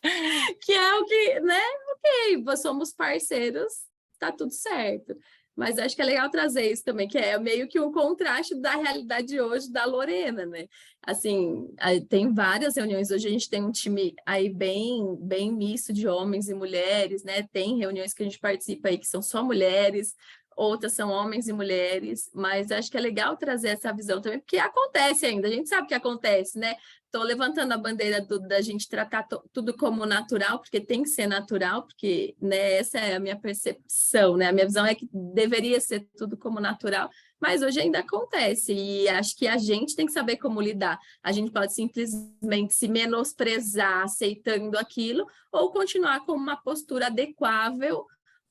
Que é o que, né, ok, somos parceiros, tá tudo certo. Mas acho que é legal trazer isso também, que é meio que um contraste da realidade de hoje da Lorena, né? Assim, tem várias reuniões, hoje a gente tem um time aí bem misto de homens e mulheres, né? Tem reuniões que a gente participa aí que são só mulheres, outras são homens e mulheres, mas acho que é legal trazer essa visão também, porque acontece ainda, a gente sabe que acontece, né? Estou levantando a bandeira da gente tratar tudo como natural, porque tem que ser natural, porque, né, essa é a minha percepção, né? A minha visão é que deveria ser tudo como natural, mas hoje ainda acontece, e acho que a gente tem que saber como lidar. A gente pode simplesmente se menosprezar aceitando aquilo, ou continuar com uma postura adequável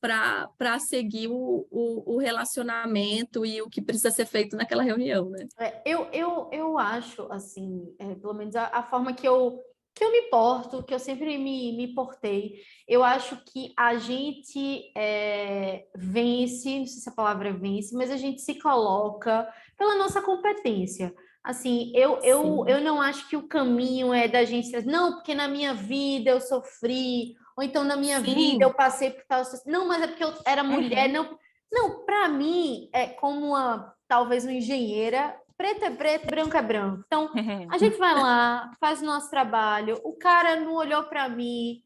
para seguir o relacionamento e o que precisa ser feito naquela reunião, né? Eu acho, assim, pelo menos a forma que eu me porto, que eu sempre me portei, eu acho que a gente vence, não sei se a palavra é vence, mas a gente se coloca pela nossa competência. Assim, eu não acho que o caminho é da gente, não, porque na minha vida eu sofri, ou então na minha vida eu passei por tal... Não, mas é porque eu era mulher, não, para mim, como talvez uma engenheira, preto é preto, branco é branco. Então, a gente vai lá, faz o nosso trabalho, o cara não olhou para mim,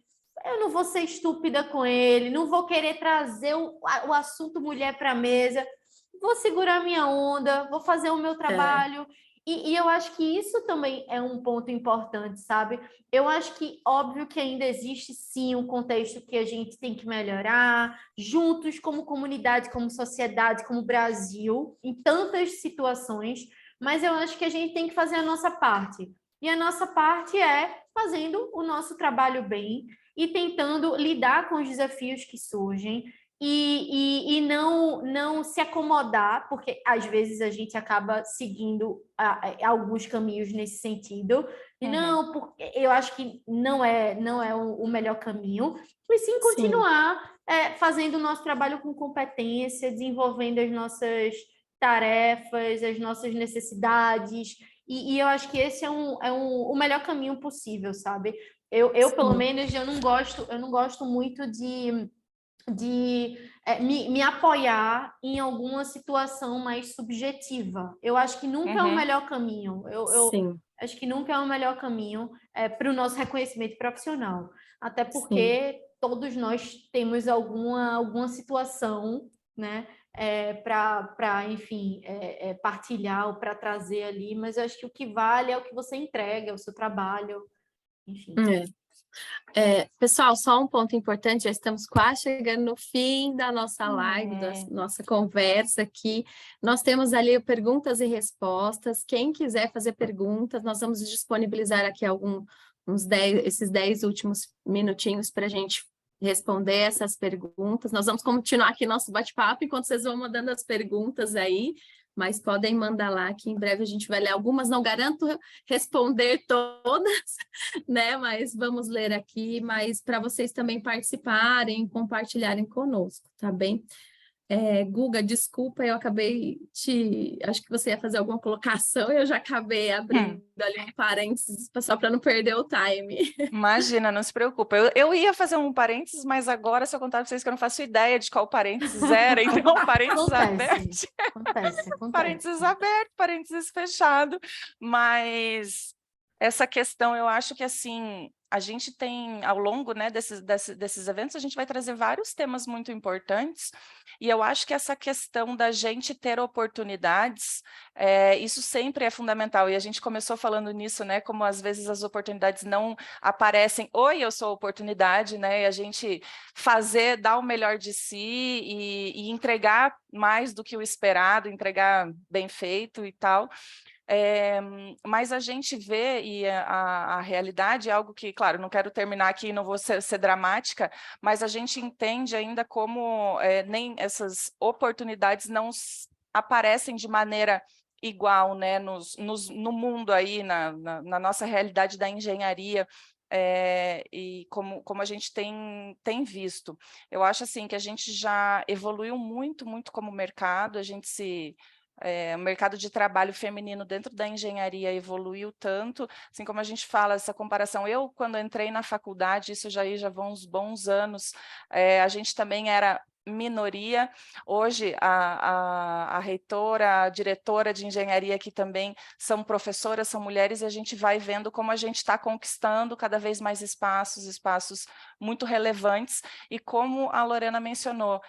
eu não vou ser estúpida com ele, não vou querer trazer o assunto mulher para a mesa, vou segurar minha onda, vou fazer o meu trabalho. E eu acho que isso também é um ponto importante, sabe? Eu acho que, óbvio que ainda existe, sim, um contexto que a gente tem que melhorar, juntos, como comunidade, como sociedade, como Brasil, em tantas situações, mas eu acho que a gente tem que fazer a nossa parte. E a nossa parte é fazendo o nosso trabalho bem e tentando lidar com os desafios que surgem, e não se acomodar, porque às vezes a gente acaba seguindo alguns caminhos nesse sentido, e não, porque eu acho que não é o melhor caminho, e sim continuar fazendo o nosso trabalho com competência, desenvolvendo as nossas tarefas, as nossas necessidades, e eu acho que esse é o melhor caminho possível, sabe? Eu pelo menos, eu não gosto muito de me apoiar em alguma situação mais subjetiva. Eu acho que nunca é o melhor caminho. Eu acho que nunca é o melhor caminho para o nosso reconhecimento profissional. Até porque todos nós temos alguma situação, né? Enfim, partilhar ou para trazer ali, mas eu acho que o que vale é o que você entrega, é o seu trabalho, enfim. Pessoal, só um ponto importante, já estamos quase chegando no fim da nossa live, da nossa conversa aqui. Nós temos ali perguntas e respostas. Quem quiser fazer perguntas, nós vamos disponibilizar aqui esses 10 últimos minutinhos para a gente responder essas perguntas. Nós vamos continuar aqui nosso bate-papo enquanto vocês vão mandando as perguntas aí, mas podem mandar lá que em breve a gente vai ler algumas, não garanto responder todas, né? Mas vamos ler aqui, mas para vocês também participarem, compartilharem conosco, tá bem? Guga, desculpa, eu acabei acho que você ia fazer alguma colocação e eu já acabei abrindo ali um parênteses só para não perder o time. Imagina, não se preocupa. Eu ia fazer um parênteses, mas agora, se eu contar para vocês que eu não faço ideia de qual parênteses era, então parênteses aberto. Acontece. Parênteses aberto, parênteses fechado. Mas essa questão, eu acho que assim, a gente tem, ao longo, né, desses eventos, a gente vai trazer vários temas muito importantes, e eu acho que essa questão da gente ter oportunidades, isso sempre é fundamental, e a gente começou falando nisso, né, como às vezes as oportunidades não aparecem, oi, eu sou a oportunidade, né, e a gente dar o melhor de si e entregar mais do que o esperado, entregar bem feito e tal. Mas a gente vê, e a realidade é algo que, claro, não quero terminar aqui, não vou ser dramática, mas a gente entende ainda como nem essas oportunidades não aparecem de maneira igual, né, no mundo aí, na nossa realidade da engenharia, e como a gente tem visto. Eu acho assim que a gente já evoluiu muito como mercado, o mercado de trabalho feminino dentro da engenharia evoluiu tanto, assim como a gente fala, essa comparação, eu quando entrei na faculdade, isso já vão uns bons anos, a gente também era minoria, hoje a reitora, a diretora de engenharia aqui também são professoras, são mulheres, e a gente vai vendo como a gente está conquistando cada vez mais espaços muito relevantes, e como a Lorena mencionou,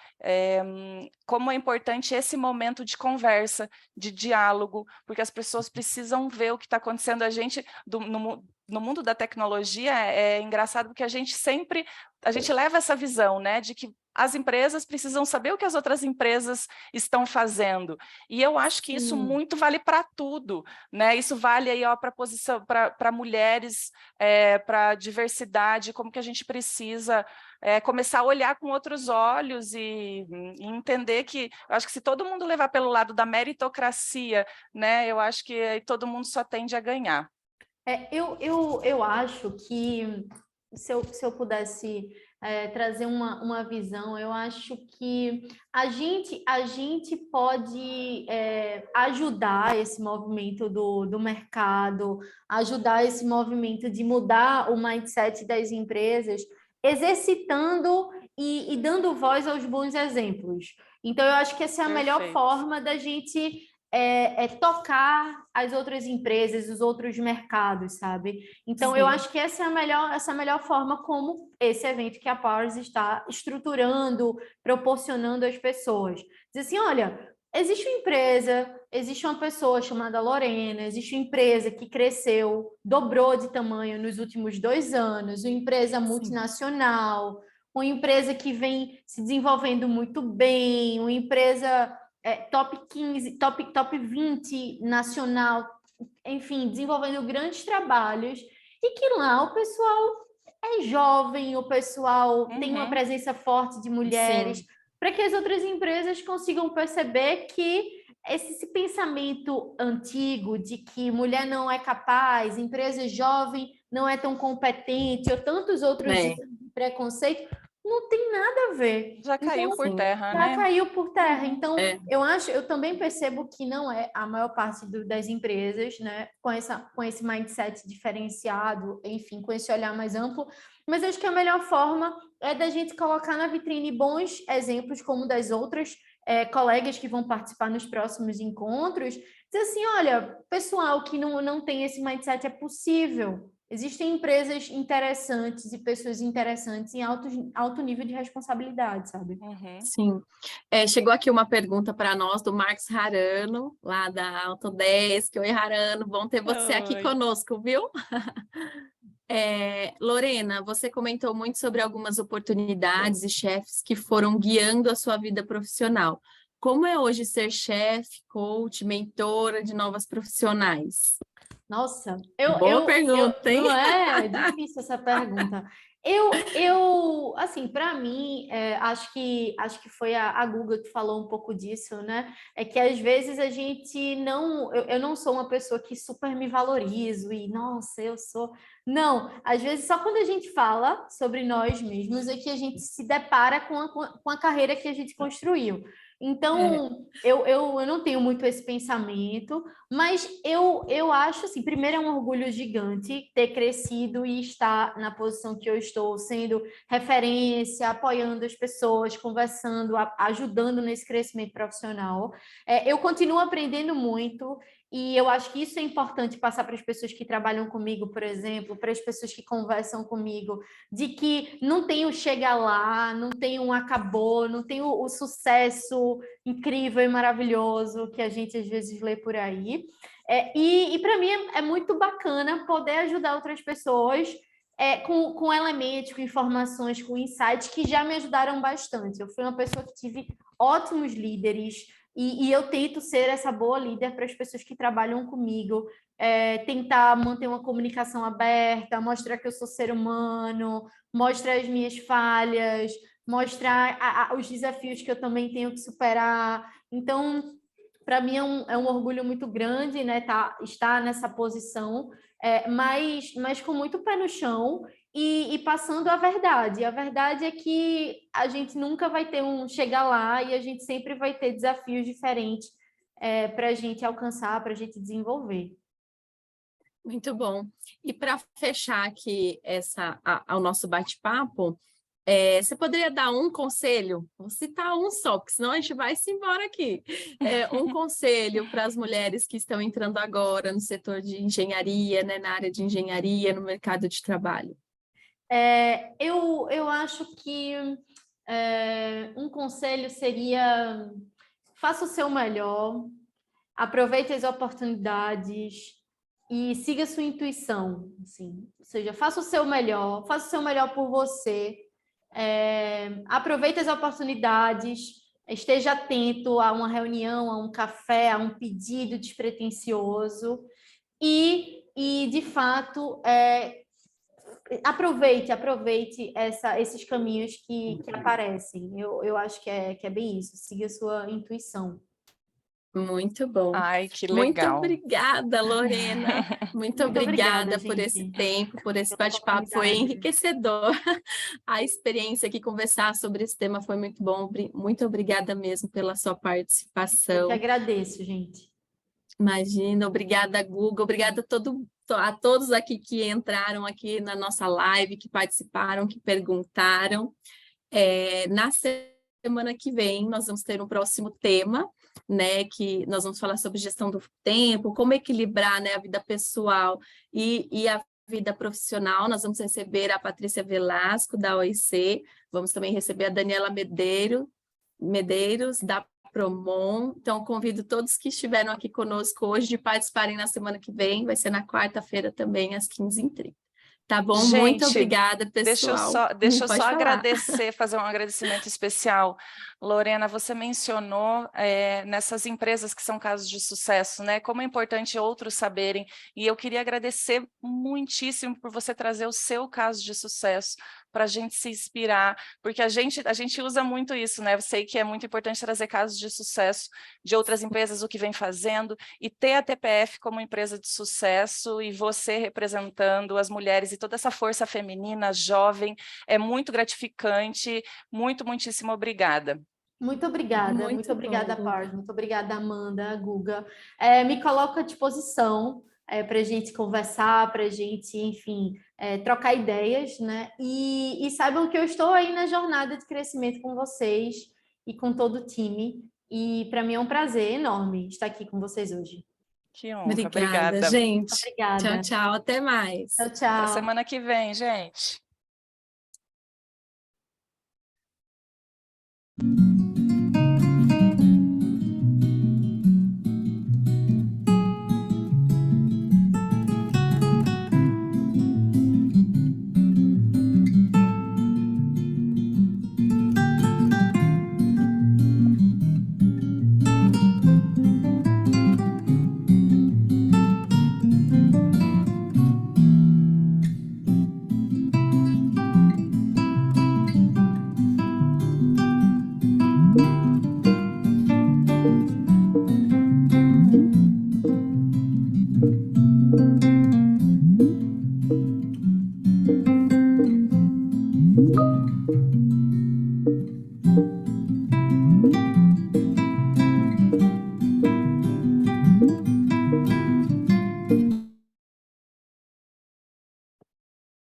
como é importante esse momento de conversa, de diálogo, porque as pessoas precisam ver o que está acontecendo. A gente, no mundo da tecnologia, é engraçado porque a gente leva essa visão, né, de que as empresas precisam saber o que as outras empresas estão fazendo. E eu acho que isso muito vale para tudo, né? Isso vale aí para posição, para mulheres, para diversidade, como que a gente precisa começar a olhar com outros olhos e entender que, eu acho que se todo mundo levar pelo lado da meritocracia, né? Eu acho que aí todo mundo só tende a ganhar. Eu acho que se eu pudesse trazer uma visão, eu acho que a gente pode ajudar esse movimento do mercado, ajudar esse movimento de mudar o mindset das empresas, exercitando e dando voz aos bons exemplos. Então, eu acho que essa é a melhor forma da gente tocar as outras empresas, os outros mercados, sabe? Então, eu acho que essa é a melhor forma como esse evento que a Powers está estruturando, proporcionando às pessoas. Diz assim, olha, existe uma empresa, existe uma pessoa chamada Lorena, existe uma empresa que cresceu, dobrou de tamanho nos últimos 2 anos, uma empresa multinacional, uma empresa que vem se desenvolvendo muito bem, uma empresa top 15, top 20 nacional, enfim, desenvolvendo grandes trabalhos, e que lá o pessoal é jovem, o pessoal tem uma presença forte de mulheres, para que as outras empresas consigam perceber que esse pensamento antigo de que mulher não é capaz, empresa jovem não é tão competente, ou tantos outros preconceitos, não tem nada a ver. Já caiu por terra, já né? caiu por terra. Então, eu também percebo que não é a maior parte das empresas, né, com esse mindset diferenciado, enfim, com esse olhar mais amplo, mas acho que a melhor forma é da gente colocar na vitrine bons exemplos, como das outras colegas que vão participar nos próximos encontros, dizer assim, olha, pessoal que não tem esse mindset, é possível. Existem empresas interessantes e pessoas interessantes em alto nível de responsabilidade, sabe? Sim. Chegou aqui uma pergunta para nós do Marcos Harano, lá da Autodesk. Oi, Harano, bom ter você aqui conosco, viu? Lorena, você comentou muito sobre algumas oportunidades e chefes que foram guiando a sua vida profissional. Como é hoje ser chefe, coach, mentora de novas profissionais? Nossa, boa pergunta, hein? Não é difícil essa pergunta. Assim, para mim, acho que foi a Google que falou um pouco disso, né? É que às vezes a gente não, eu não sou uma pessoa que super me valorizo e, nossa, eu sou. Não, às vezes só quando a gente fala sobre nós mesmos é que a gente se depara com a carreira que a gente construiu. Então, eu não tenho muito esse pensamento, mas eu acho, assim, primeiro é um orgulho gigante ter crescido e estar na posição que eu estou, sendo referência, apoiando as pessoas, conversando, ajudando nesse crescimento profissional. Eu continuo aprendendo muito, e eu acho que isso é importante passar para as pessoas que trabalham comigo, por exemplo, para as pessoas que conversam comigo, de que não tem o chega lá, não tem um acabou, não tem o sucesso incrível e maravilhoso que a gente às vezes lê por aí. E para mim é muito bacana poder ajudar outras pessoas com elementos, com informações, com insights que já me ajudaram bastante. Eu fui uma pessoa que tive ótimos líderes, e eu tento ser essa boa líder para as pessoas que trabalham comigo, tentar manter uma comunicação aberta, mostrar que eu sou ser humano, mostrar as minhas falhas, mostrar os desafios que eu também tenho que superar. Então, para mim é um orgulho muito grande, né, estar nessa posição, mas com muito pé no chão e passando a verdade. A verdade é que a gente nunca vai ter chegar lá, e a gente sempre vai ter desafios diferentes para a gente alcançar, para a gente desenvolver. Muito bom. E para fechar aqui o nosso bate-papo, você poderia dar um conselho? Vou citar um só, porque senão a gente vai se embora aqui. Um conselho para as mulheres que estão entrando agora no setor de engenharia, né, na área de engenharia, no mercado de trabalho. Eu acho que um conselho seria: faça o seu melhor, aproveite as oportunidades e siga a sua intuição, assim. Ou seja, faça o seu melhor por você, Aproveite as oportunidades, esteja atento a uma reunião, a um café, a um pedido despretensioso e de fato, aproveite esses caminhos que aparecem. Eu acho que é bem isso, siga a sua intuição. Muito bom. Ai, que Muito legal. obrigada, Lorena. Muito obrigada por gente, esse tempo, por esse pela bate-papo. Foi oportunidade. enriquecedor. A experiência aqui, conversar sobre esse tema foi muito bom. Muito obrigada mesmo pela sua Eu participação. que agradeço, gente. Imagina, obrigada, Google, obrigada a todos aqui que entraram aqui na nossa live, que participaram, que perguntaram. Na semana que vem, nós vamos ter um próximo tema, né, que nós vamos falar sobre gestão do tempo, como equilibrar, né, a vida pessoal e a vida profissional. Nós vamos receber a Patrícia Velasco, da OIC, vamos também receber a Daniela Medeiros, da Promon. Então, convido todos que estiveram aqui conosco hoje de participarem na semana que vem, vai ser na quarta-feira também, às 15h30. Tá bom? Gente, muito obrigada, pessoal. Deixa eu Pode só falar. agradecer, fazer um agradecimento especial. Lorena, você mencionou nessas empresas que são casos de sucesso, né? Como é importante outros saberem. E eu queria agradecer muitíssimo por você trazer o seu caso de sucesso para a gente se inspirar, porque a gente usa muito isso, né? Eu sei que é muito importante trazer casos de sucesso de outras empresas, o que vem fazendo, e ter a TPF como empresa de sucesso e você representando as mulheres e toda essa força feminina, jovem, é muito gratificante. Muitíssimo obrigada. Muito obrigada, Muito bom, Pars, muito obrigada, Amanda, Guga. Me coloco à disposição para a gente conversar, para a gente, enfim, trocar ideias, né? E saibam que eu estou aí na jornada de crescimento com vocês e com todo o time. E para mim é um prazer enorme estar aqui com vocês hoje. Que honra, obrigada, gente. Obrigada. Tchau, até mais. Tchau. Até semana que vem, gente.